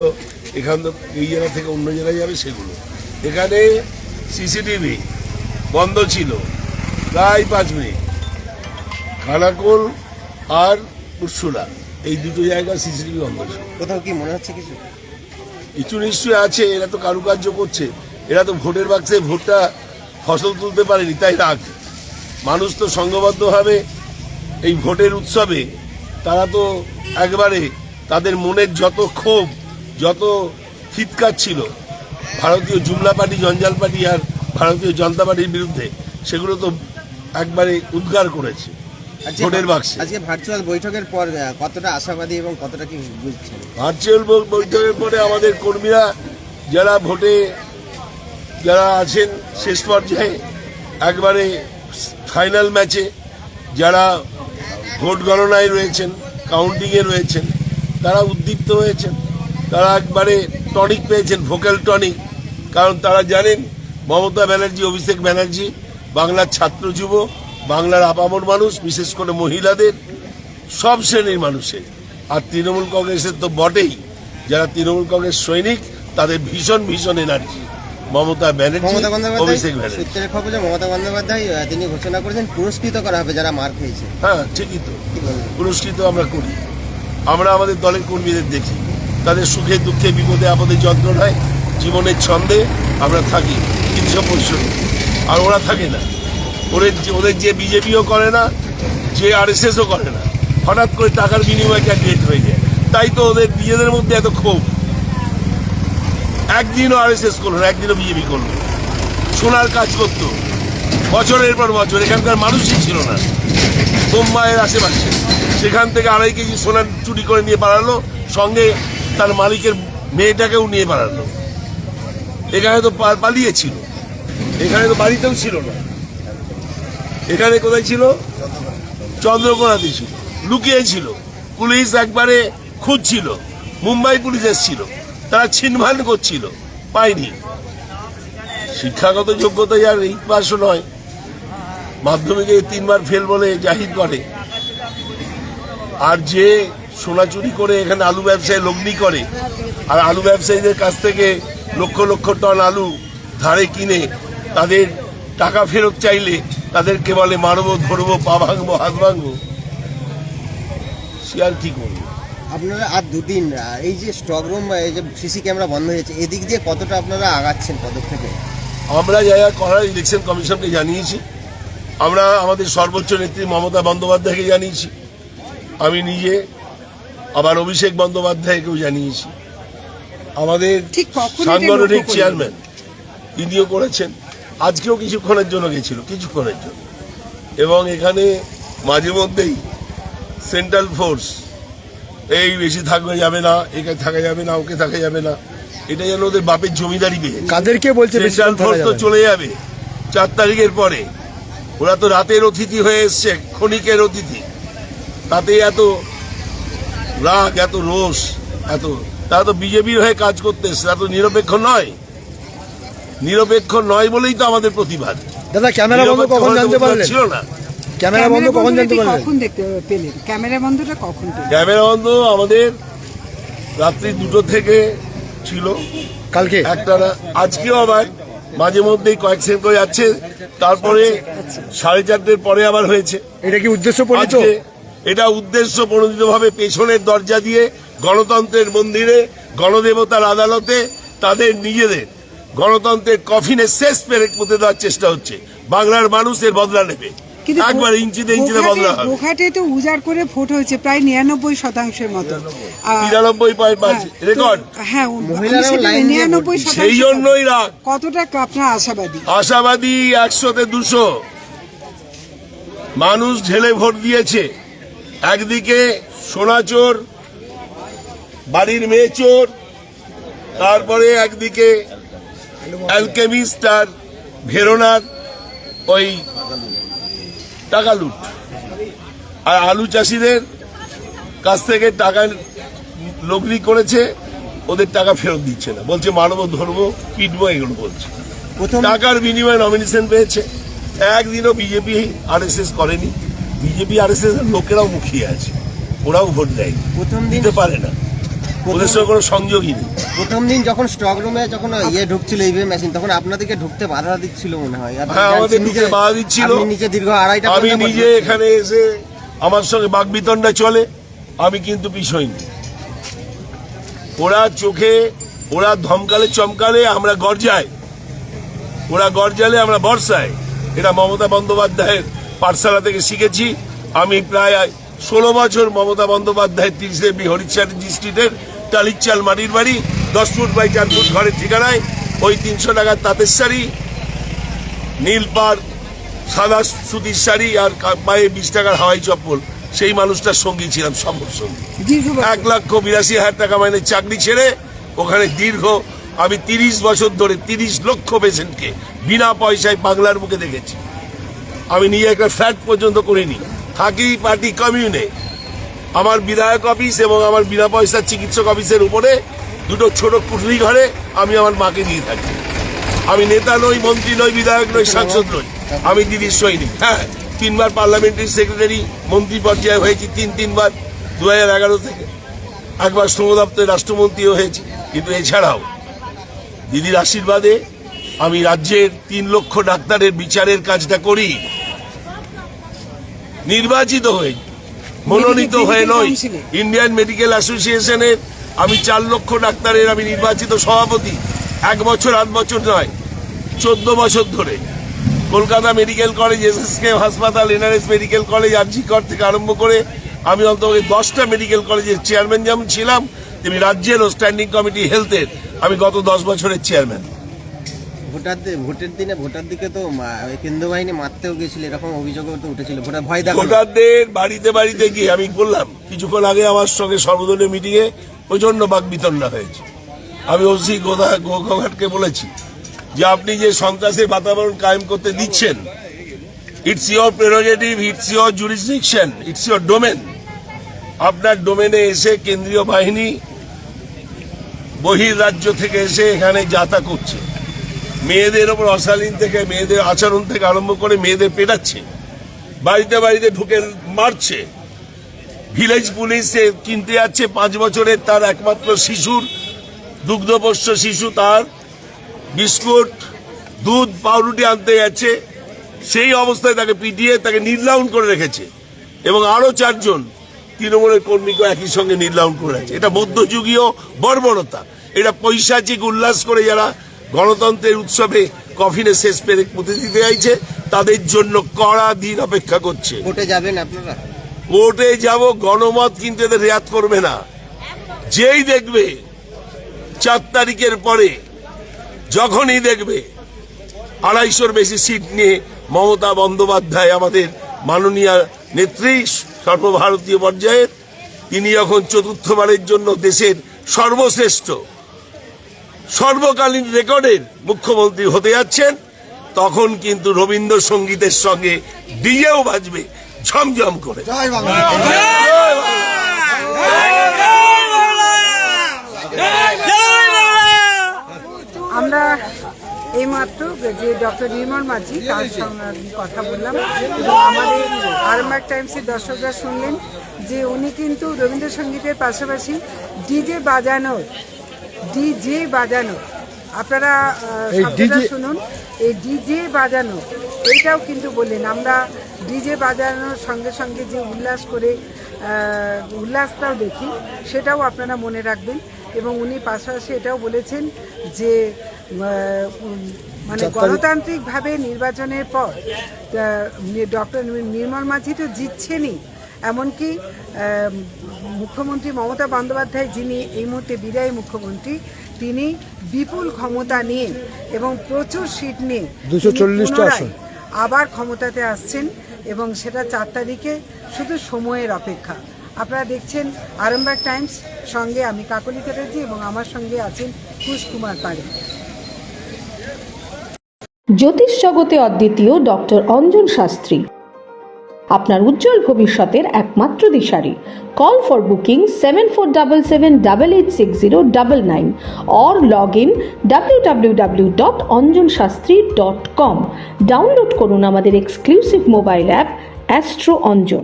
এখান এই জায়গা থেকে অন্য জায়গায় যাবে সেগুলো। এখানে সিসিটিভি বন্ধ ছিল প্রায় 5 মিনিট। খানাকুল আর উৎসুলা এই দুটো জায়গা সিসিটিভি বন্ধ ছিল। কোথাও কি মনে হচ্ছে কিছু কিছু নিশ্চয়ই আছে, এরা তো কারুকার্য করছে, এরা তো ভোটের বাক্সে ভোটটা ফসল তুলতে পারেনি, তাই রাগ। মানুষ তো সংঘবদ্ধভাবে এই ভোটের উৎসবে তারা তো একবারে তাদের মনের যত ক্ষোভ, যত চিৎকার ছিল ভারতীয় জুমলা পার্টি, জঞ্জাল পার্টি আর ভারতীয় জনতা পার্টির বিরুদ্ধে, সেগুলো তো একবারে উদ্গার করেছে ভোটের বাক্সে। আজকে ভার্চুয়াল বৈঠকের পর কতটা আশাবাদী এবং কতটা কি বুঝছেন? ভার্চুয়াল বৈঠকের পরে আমাদের কর্মীরা যারা ভোটে যারা আছেন শেষ পর্যায়ে একবারে ফাইনাল ম্যাচে, যারা ভোট গণনায় রয়েছেন, কাউন্টিংয়ে রয়েছেন, তারা উদ্দীপ্ত হয়েছেন, তারা একবারে টনিক পেয়েছেন, ভোকাল টনিক। কারণ তারা জানেন মমতা ব্যানার্জি, অভিষেক ব্যানার্জি বাংলার ছাত্র যুব, বাংলার আপামর মানুষ, বিশেষ করে মহিলাদের, সব শ্রেণীর মানুষের। আর তৃণমূল কংগ্রেসের তো বটেই, যারা তৃণমূল কংগ্রেস সৈনিক তাদের ভীষণ ভীষণ এনার্জি মমতা ব্যানার্জি, অভিষেক ব্যানার্জি। সূত্রের খবর যে মমতা বন্দ্যোপাধ্যায় তিনি ঘোষণা করেছেন পুরস্কৃত করা হবে যারা মার খেয়েছে। হ্যাঁ, ঠিকই তো, পুরস্কৃত আমরা করি। আমরা আমাদের দলের কর্মীদের দেখি, তাদের সুখে দুঃখে বিপদে আপদে যন্ত্রণায় জীবনের ছন্দে আমরা থাকি 365। আর ওরা থাকে না, ওদের যে বিজেপিও করে না, যে আরএসএসও করে না, হঠাৎ করে টাকার বিনিময়ে ক্যান্ডিডেট হয়ে যায়। তাই তো ওদের নিজেদের মধ্যে এত ক্ষোভ। একদিনও আরএসএস করলো না, একদিনও বিজেপি করলো, সোনার কাজ করতো বছরের পর বছর। এখানকার মানুষই ছিল না বোম্বাইয়ের আশেপাশে, সেখান থেকে 2.5 কেজি সোনার চুরি করে নিয়ে পালালো, সঙ্গে তার মালিকের মেয়েটাকেও নিয়ে পালালো। এখানে তো পালিয়েছিল, এখানে তো বাড়িতেও ছিল না। এখানে কোথায় ছিল? চন্দ্রকোনাতে ছিল, লুকিয়েছিল। পুলিশ একবারে খুঁজছিল, মুম্বাই পুলিশ এসেছিল, তারা ছিনভান করছিল, পায়নি। শিক্ষাগত যোগ্যতা যার 8 পাসও নয়, মাধ্যমিকে 3 বার ফেল বলে জাহির করে, আর যে সোনা চুরি করে এখানে আলু ব্যবসায় লগ্নি করে, আর আলু ব্যবসায়ীদের কাছ থেকে লক্ষ লক্ষ টন আলু ধারে কিনে তাদের টাকা ফেরত চাইলে তাদেরকে বলে মারবো, ধরবো, পা ভাঙবো, হাত ভাঙবো। সে আর কি করবো? আপনারা আর 2 দিন এই যে স্টক রুম, এই যে সিসি ক্যামেরা বন্ধ হয়েছে, এদিক দিয়ে কতটা আপনারা আগাচ্ছেন পদক্ষেপে? আমরা যা যা করার ইলেকশন কমিশনকে জানিয়েছি, আমরা আমাদের সর্বোচ্চ নেত্রী মমতা বন্দ্যোপাধ্যায়কে জানিয়েছি, আমি নিজে আবার অভিষেক বন্দ্যোপাধ্যায়কেও জানিয়েছি, আমাদের সাংগঠনিক চেয়ারম্যান তিনিও করেছেন। আজকেও কিছুক্ষণের জন্য গেছিল, কিছুক্ষণের জন্য। এবং এখানে মাঝে মধ্যেই সেন্ট্রাল ফোর্স এই বেশি থাকবে যাবে না, একে থাকা যাবে না, ওকে থাকা যাবে না, এটা যেন ওদের বাপের জমিদারি পেয়ে। কাদেরকে বলছে সেন্ট্রাল ফোর্স তো চলে যাবে 4 তারিখের পরে। ওরা তো রাতের অতিথি হয়ে এসছে, ক্ষণিকের অতিথি। তাতে এত রাগ, এত রোষ, এত, তারা তো বিজেপির হয়ে কাজ করতে এসছে, তারা তো নিরপেক্ষ নয়। নিরপেক্ষ নয় বলেই তো আমাদের প্রতিবাদ। দাদা, ক্যামেরা বন্ধ কখন জানতে পারলেন? ছিল না। ক্যামেরা বন্ধ কখন জানতে পারলেন? কখন দেখতে পেলেন ক্যামেরা বন্ধটা? কখন ক্যামেরা বন্ধ আমাদের রাত্রি 2টো থেকে ছিল, কালকে একটা। আজকেও আবার মাঝে মধ্যেই কয়েক সেকেন্ড করে যাচ্ছে, তারপরে 4:30 পরে আবার হয়েছে। এটা কি উদ্দেশ্য প্রণীত? এটা উদ্দেশ্য প্রণোদিত ভাবে পেছনের দরজা দিয়ে গণতন্ত্রের মন্দিরে, গণদেবতার আদালতে তাদের নিজেদের গণতন্ত্রের কফিনে শেষ পেরেক পুঁতে দেওয়ার চেষ্টা হচ্ছে। বাংলার মানুষের বদলা নেবে, একবার ইঞ্চিতে ইঞ্চিতে বদলা হবে। গোঘাটে তো উজাড় করে ভোট হয়েছে প্রায় 99% মতো, 93.5 রেকর্ড। হ্যাঁ, 99%। সেই জন্যই রাগ। কতটা আপনার আশাবাদী? আশাবাদী 100-তে 200 মানুষ ঢেলে ভোট দিয়েছে। একদিকে সোনাচোর, বাড়ির মেয়ে চোর, তারপরে একদিকে অ্যালকেমিস্ট আর ভেরোনার ওই টাকা লুট, আর আলু চাষিদের কাছ থেকে টাকা লগ্নি করেছে, ওদের টাকা ফেরত দিচ্ছে না, বলছে মারবো, ধরবো, পিটবো, এগুলো বলছে। টাকার বিনিময়ে নমিনেশন পেয়েছে। একদিনও বিজেপি আরএসএস করেনি। বিজেপি আরএসএস এর লোকেরাও মুখিয়ে আছে, ওরাও ভোট দেয়নি, দিতে পারে না। ওদের সঙ্গে কোনো সংযোগই নেই। প্রথম দিন যখন স্টক রুমে যখন ঢুকছিল ইভিএম মেশিন, তখন আপনাদেরকে ঢুকতে বাধা দিচ্ছিল মনে হয়। আপনি হ্যাঁ, আমাদের জানছেন ঢুকতে যে বাধা দিচ্ছিল। আপনি নিচে দীর্ঘ 2.5টা আমি ঘন্টা নিজে বসে এখানে এসে আমার সঙ্গে বাকবিতণ্ডা চলে, আমি কিন্তু পিছোইনি। ওরা চোখে, ওরা ধমকালে চমকালে আমরা গর্জাই, ওরা গর্জালে আমরা বর্ষায়। এটা মমতা বন্দ্যোপাধ্যায়ের পাঠশালা থেকে শিখেছি। আমি প্রায় 16 বছর মমতা বন্দ্যোপাধ্যায়ের 30 এমবি হরিচাঁদ স্ট্রিটের টালির চাল মাটির বাড়ি, 10 ফুট বাই 4 ফুট ঘরের ঠিকানায়, ওই 300 টাকার তাঁতের শাড়ি, নীল পাড়, সাদা সুতির শাড়ি আর পায়ে 20 টাকার হাওয়াই চপ্পল, সেই মানুষটার সঙ্গী ছিলাম, সফর সঙ্গী। দীর্ঘ বছর। 1,82,000 টাকা মাইনে চাকরি ছেড়ে ওখানে দীর্ঘ আমি 30 বছর ধরে 30 লক্ষ পেশেন্টকে বিনা পয়সায় বাংলার বুকে দেখেছি। আমি নিজে একটা ফ্ল্যাট পর্যন্ত করিনি, থাকি পার্টি কমিউনে। আমার বিধায়ক অফিস এবং আমার বিনা পয়সার চিকিৎসক অফিসের উপরে দুটো ছোট কুঠরি ঘরে আমি আমার মাকে নিয়ে থাকি। আমি নেতা নই, মন্ত্রী নই, বিধায়ক নই, সাংসদ নই, আমি দিদির সৈনিক। হ্যাঁ, 3 বার পার্লামেন্টারি সেক্রেটারি, মন্ত্রী পর্যায়ে হয়েছি, 3বার 2011 থেকে। একবার শ্রম দপ্তরে রাষ্ট্রমন্ত্রীও হয়েছি। কিন্তু এছাড়াও দিদির আশীর্বাদে আমি রাজ্যের 3 লক্ষ ডাক্তারের বিচারের কাজটা করি, নির্বাচিত হয়ে, মনোনীত হয়ে নই। ইন্ডিয়ান মেডিকেল অ্যাসোসিয়েশনের আমি 4 লক্ষ ডাক্তারের আমি নির্বাচিত সভাপতি। 1 বছর 8 বছর নয়, 14 বছর ধরে কলকাতা মেডিকেল কলেজ, এসএসকে হাসপাতাল, এনআরএস মেডিকেল কলেজ, আরজি কর থেকে আরম্ভ করে আমি অন্তত 10টা মেডিকেল কলেজের চেয়ারম্যান যেমন ছিলাম, তেমনি রাজ্যের স্ট্যান্ডিং কমিটি হেলথের আমি গত 10 বছরের চেয়ারম্যান। ভোটের দিনে ভোটার দিকে তো কেন্দ্র বাহিনী মারতেও গেছিল, এরকম অভিযোগও তো উঠেছিল। ভোটার ভয় দেখানো। ভোটারদের বাড়িতে বাড়িতে গিয়ে আমি বললাম, কিছুক্ষণ আগে আমার সঙ্গে সর্বদলীয় মিটিংয়ে প্রচন্ড বাকবিতণ্ডা হয়েছে। আমি ওসি গোঘাটকে বলেছি যে আপনি যে সন্ত্রাসের বাতাবরণ কায়েম করতে দিচ্ছেন, it's your prerogative, it's your jurisdiction, it's your domain. আপনার ডোমেনে এসে কেন্দ্রীয় বাহিনী বহির রাজ্য থেকে এসে এখানে যাতা করছে, মেয়েদের ওপর অশালীন থেকে, মেয়েদের আচরণ থেকে আরম্ভ করে মেয়েদের পেটাচ্ছে, বাড়িতে বাড়িতে ঢুকে মারছে। ভিলেজ পুলিশ কিনতে যাচ্ছে 5 বছরের তার একমাত্র শিশুর, দুগ্ধপোষ্য শিশু, তার বিস্কুট, দুধ, পাউরুটি আনতে যাচ্ছে, সেই অবস্থায় তাকে পিটিয়ে তাকে নির্লাউন করে রেখেছে। এবং আরো 4 জন তৃণমূলের কর্মীকে একই সঙ্গে নির্লাউন করে রেখেছে। এটা মধ্যযুগীয় বর্বরতা। এটা পৈশাচিক উল্লাস করে যারা গণতন্ত্রের উৎসবে কফিনে শেষ পেরে পুঁতে দিতে চাইছে, তাদের জন্য কড়া দিন অপেক্ষা করছে। কোর্টে যাবেন আপনারা? কোর্টে যাব, গণমত কিন্তু এদের রেয়াত করবে না। যেই দেখবে 4 তারিখের পরে, যখনই দেখবে 250-র বেশি সিট নিয়ে মমতা বন্দ্যোপাধ্যায়, আমাদের মাননীয় নেত্রী সর্বভারতীয় পর্যায়ের, তিনি যখন 4র্থবারের জন্য দেশের সর্বশ্রেষ্ঠ সর্বকালীন রেকর্ডের মুখ্যমন্ত্রী হতে যাচ্ছেন, তখন কিন্তু রবীন্দ্রসঙ্গীতের সঙ্গে ডিজেও বাজবে ঝমঝম করে। আমরা এইমাত্র যে ডক্টর নির্মল মাঝি তার সঙ্গে কথা বললাম, এবং আমাদের আরামবাগ টাইমসের দর্শকরা শুনলেন যে উনি কিন্তু রবীন্দ্রসঙ্গীতের পাশাপাশি ডিজে বাজানো, আপনারা শুনুন, এই ডিজে বাজানো এইটাও কিন্তু বললেন। আমরা ডিজে বাজানোর সঙ্গে সঙ্গে যে উল্লাসটাও দেখি, সেটাও আপনারা মনে রাখবেন। এবং উনি পাশাপাশি এটাও বলেছেন যে মানে গণতান্ত্রিকভাবে নির্বাচনের পর ডক্টর নির্মল মাঝি তো জিতছেনই, এমনকি মুখ্যমন্ত্রী মমতা বন্দ্যোপাধ্যায়, যিনি এই মুহূর্তে বিদায়ী মুখ্যমন্ত্রী, তিনি বিপুল ক্ষমতা নিয়ে এবং প্রচুর সিট নিয়ে 240টা আসন আবার ক্ষমতাতে আসছেন, এবং সেটা 4 তারিখে শুধু সময়ের অপেক্ষা। আপনারা দেখছেন আরামবাগ টাইমস, সঙ্গে আমি কাকলি চ্যাটার্জি এবং আমার সঙ্গে আছেন কুশ কুমার পাড়ে। জ্যোতিষ জগতে অদ্বিতীয় ডক্টর অঞ্জন শাস্ত্রী, আপনার উজ্জ্বল ভবিষ্যতের একমাত্র দিশারি। Call for booking 7477886099 or log in www.anjanshastri.com। Download করুন আমাদের exclusive mobile app astro Anjan.